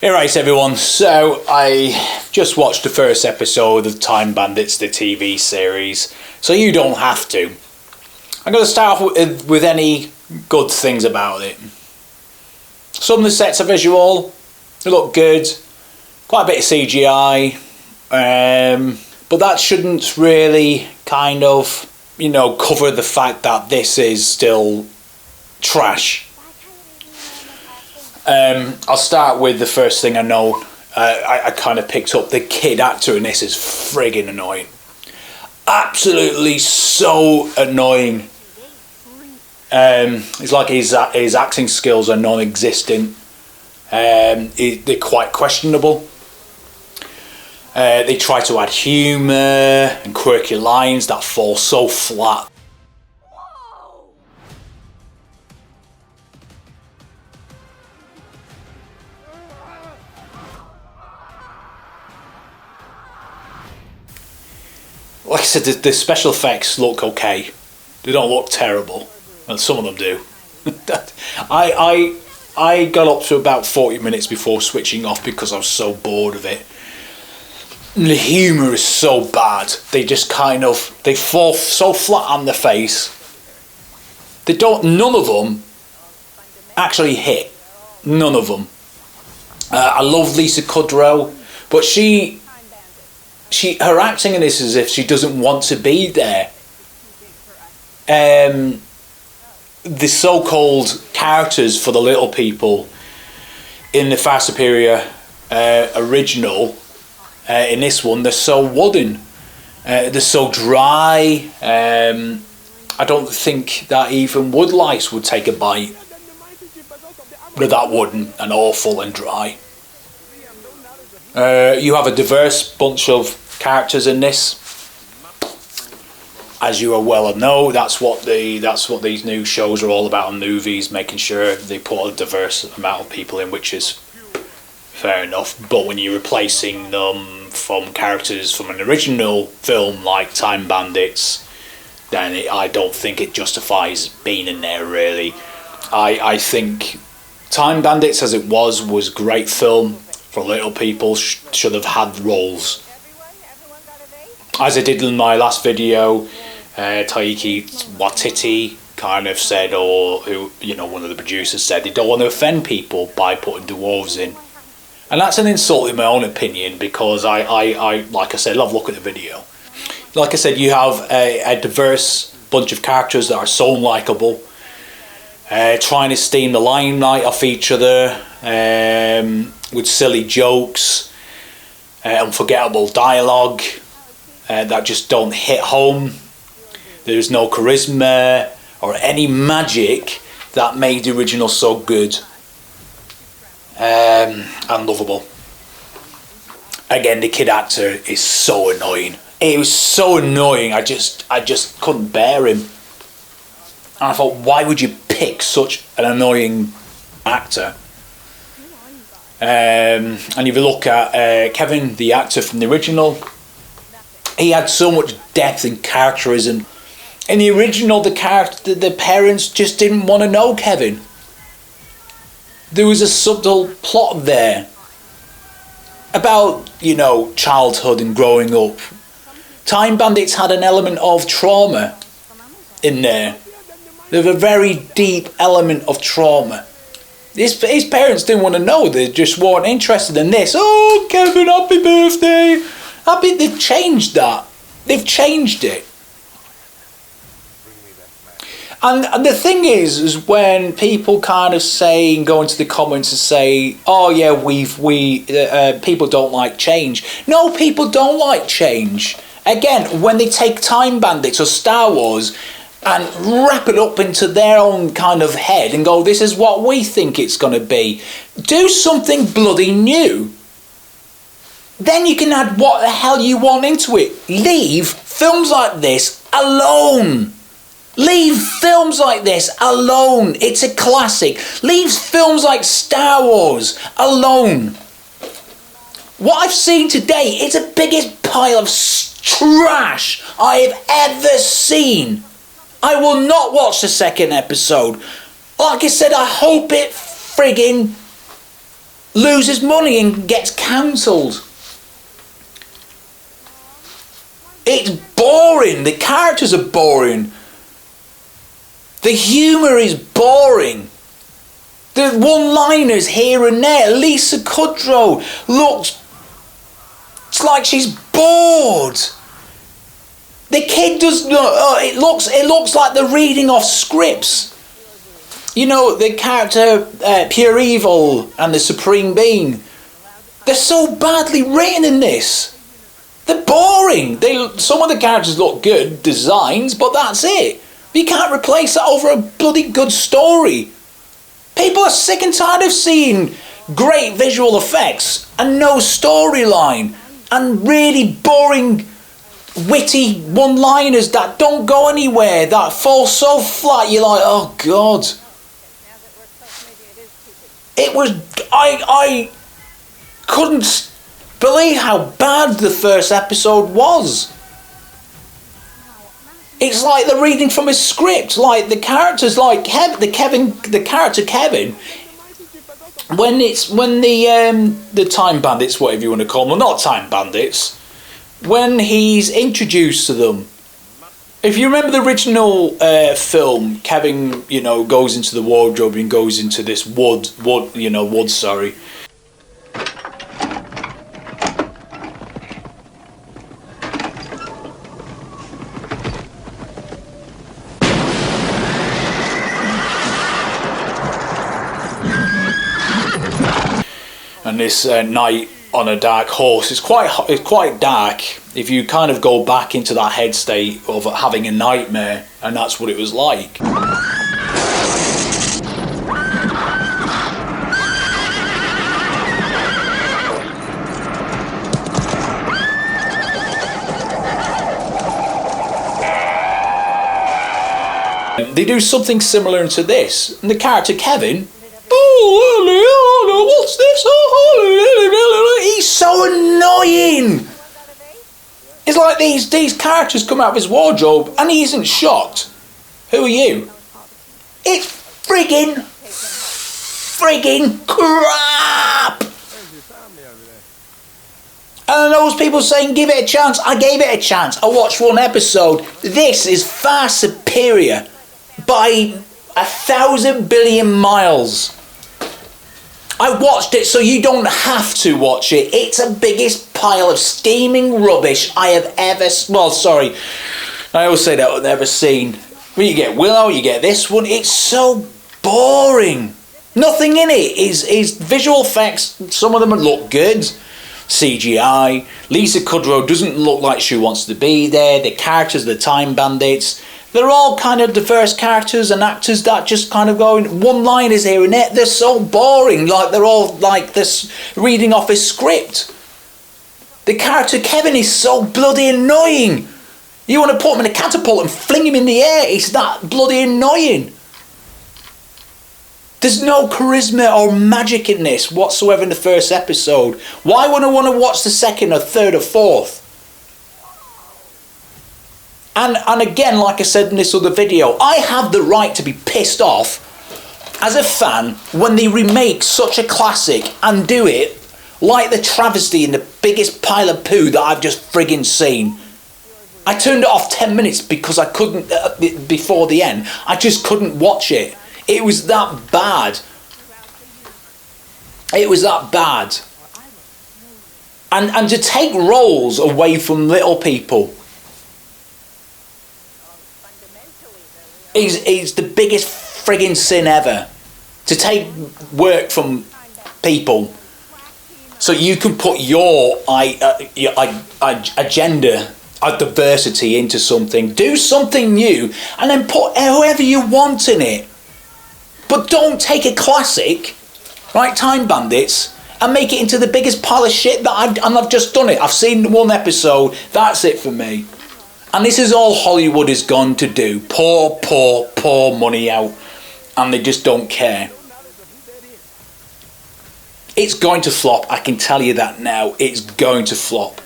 Alright everyone, so I just watched the first episode of Time Bandits, the TV series, so you don't have to. I'm going to start off with any good things about it. Some of the sets are visual, they look good, quite a bit of CGI, but that shouldn't really cover the fact that this is still trash. I'll start with the first thing I know. I kind of picked up the kid actor in this is friggin' annoying. Absolutely so annoying. It's like his acting skills are non-existent. They're quite questionable. They try to add humour and quirky lines that fall so flat. Like I said, the special effects look okay. They don't look terrible, and some of them do. I got up to about 40 minutes before switching off because I was so bored of it. And the humour is so bad. They just they fall so flat on their face. None of them actually hit. None of them. I love Lisa Kudrow, but her acting in this is as if she doesn't want to be there. The so-called characters for the little people in the far superior original, in this one, they're so wooden. They're so dry. I don't think that even woodlice would take a bite. They're that wooden and awful and dry. You have a diverse bunch of characters in this. As you are well know, that's what these new shows are all about in movies, making sure they put a diverse amount of people in, which is fair enough. But when you're replacing them from characters from an original film like Time Bandits, then I don't think it justifies being in there really. I think Time Bandits as it was a great film. For little people should have had roles. As I did in my last video, Taiki Watiti kind of said, or one of the producers said, they don't want to offend people by putting dwarves in. And that's an insult in my own opinion, because I like I said, love looking at the video. Like I said, you have a diverse bunch of characters that are so unlikable, trying to steal the limelight off each other, with silly jokes, unforgettable dialogue that just don't hit home. There's no charisma or any magic that made the original so good and lovable. Again, the kid actor is so annoying. It was so annoying, I just couldn't bear him. And I thought, why would you pick such an annoying actor? And if you look at Kevin, the actor from the original, he had so much depth and characterism. In the original, the parents just didn't want to know Kevin. There was a subtle plot there about, childhood and growing up. Time Bandits had an element of trauma in there. There's a very deep element of trauma. His parents didn't want to know. They just weren't interested in this. Oh, Kevin, happy birthday. They've changed that. They've changed it. And the thing is when people kind of say and go into the comments and say, oh yeah, people don't like change. No, people don't like change. Again, when they take Time Bandits or Star Wars and wrap it up into their own kind of head and go, this is what we think it's going to be. Do something bloody new. Then you can add what the hell you want into it. Leave films like this alone. Leave films like this alone. It's a classic. Leave films like Star Wars alone. What I've seen today is the biggest pile of trash I have ever seen. I will not watch the second episode. Like I said, I hope it friggin' loses money and gets cancelled. It's boring. The characters are boring. The humour is boring. The one-liners here and there. Lisa Kudrow looks... It's like she's bored. The kid does not... it looks like they're reading off scripts. You know, the character Pure Evil and the Supreme Being. They're so badly written in this. They're boring. Some of the characters look good, designs, but that's it. You can't replace that over a bloody good story. People are sick and tired of seeing great visual effects and no storyline and really boring, witty one-liners that don't go anywhere, that fall so flat. You're like, oh God. It was... I couldn't believe how bad the first episode was. It's like they're reading from a script. Like the characters, like the character Kevin. When the Time Bandits, whatever you want to call them, not Time Bandits, when he's introduced to them. If you remember the original film, Kevin, goes into the wardrobe and goes into this wood. And this night on a dark horse, it's quite dark. If you kind of go back into that head state of having a nightmare, and that's what it was like. They do something similar to this, and the character Kevin, what's this? He's so annoying. It's like these characters come out of his wardrobe and he isn't shocked. Who are you? It's friggin' crap. And those people saying give it a chance. I gave it a chance. I watched one episode. This is far superior by 1,000 billion miles. I watched it so you don't have to watch it. It's the biggest pile of steaming rubbish I have ever... Well, sorry. I always say that I've never seen. When you get Willow, you get this one. It's so boring. Nothing in it is visual effects. Some of them look good. CGI. Lisa Kudrow doesn't look like she wants to be there. The characters, the Time Bandits... They're all kind of diverse characters and actors that just kind of go in one-liners here and there. They're so boring, like they're all like this reading off a script. The character Kevin is so bloody annoying. You want to put him in a catapult and fling him in the air. It's that bloody annoying. There's no charisma or magic in this whatsoever in the first episode. Why would I want to watch the second or third or fourth? And again, like I said in this other video, I have the right to be pissed off as a fan when they remake such a classic and do it like the travesty in the biggest pile of poo that I've just friggin' seen. I turned it off 10 minutes because I couldn't, before the end, I just couldn't watch it. It was that bad. It was that bad. And to take roles away from little people is the biggest friggin' sin ever. To take work from people so you can put your agenda of diversity into something. Do something new and then put whoever you want in it. But don't take a classic, right, Time Bandits, and make it into the biggest pile of shit that I've just done it. I've seen one episode, that's it for me. And this is all Hollywood is gone to do. Pour money out. And they just don't care. It's going to flop. I can tell you that now. It's going to flop.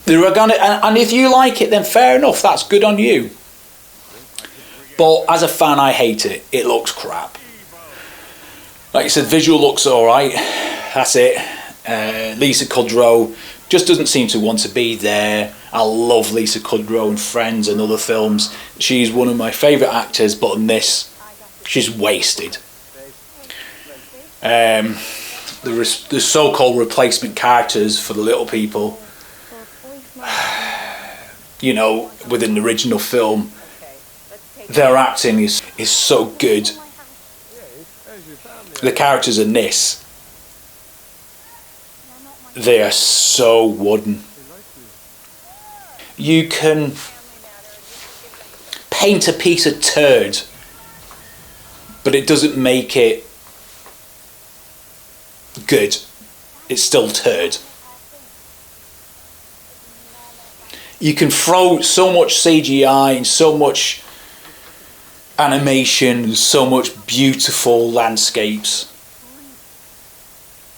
And if you like it, then fair enough. That's good on you. But as a fan, I hate it. It looks crap. Like I said, visual looks alright. that's it. Lisa Kudrow just doesn't seem to want to be there. I love Lisa Kudrow in Friends and other films. She's one of my favourite actors, but in this, she's wasted. The so-called replacement characters for the little people, you know, within the original film, their acting is so good. The characters in this, they are so wooden. You can paint a piece of turd, but it doesn't make it good. It's still turd. You can throw so much CGI and so much animation and so much beautiful landscapes,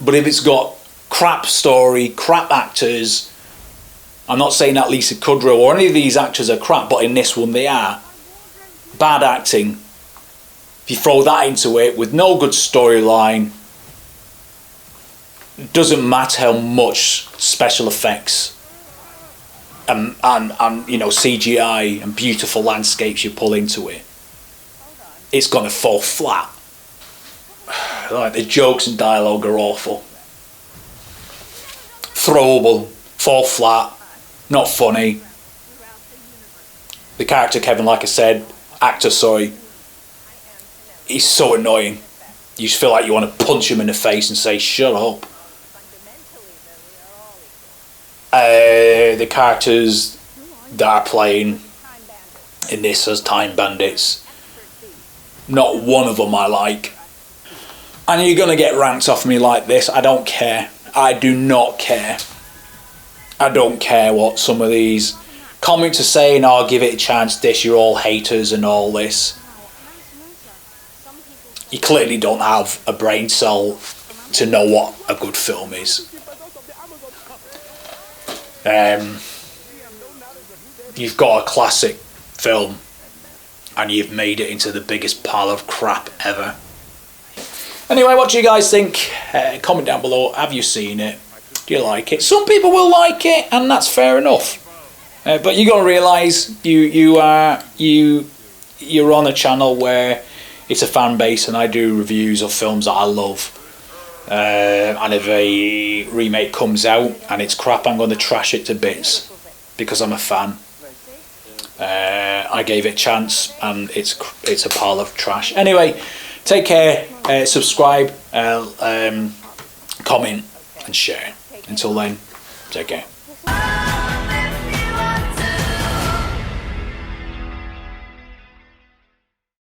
but if it's got crap story, crap actors, I'm not saying that Lisa Kudrow or any of these actors are crap, but in this one they are. Bad acting. If you throw that into it with no good storyline, it doesn't matter how much special effects and you know, CGI and beautiful landscapes you pull into it, it's gonna fall flat. Like, the jokes and dialogue are awful, throwable, fall flat, not funny. The character Kevin, like I said, actor, sorry, he's so annoying. You just feel like you want to punch him in the face and say, shut up. The characters that are playing in this as Time Bandits, not one of them I like. And you're going to get rants off me like this. I don't care. I do not care. I don't care what some of these comments are saying. Oh, give it a chance, this, you're all haters and all this. You clearly don't have a brain cell to know what a good film is. You've got a classic film and you've made it into the biggest pile of crap ever. Anyway, what do you guys think? Comment down below. Have you seen it? Do you like it? Some people will like it, and that's fair enough. But you got to realise you're on a channel where it's a fan base, and I do reviews of films that I love. And if a remake comes out and it's crap, I'm going to trash it to bits because I'm a fan. I gave it a chance, and it's a pile of trash. Anyway, take care. Subscribe, comment, and share. Until then, take care.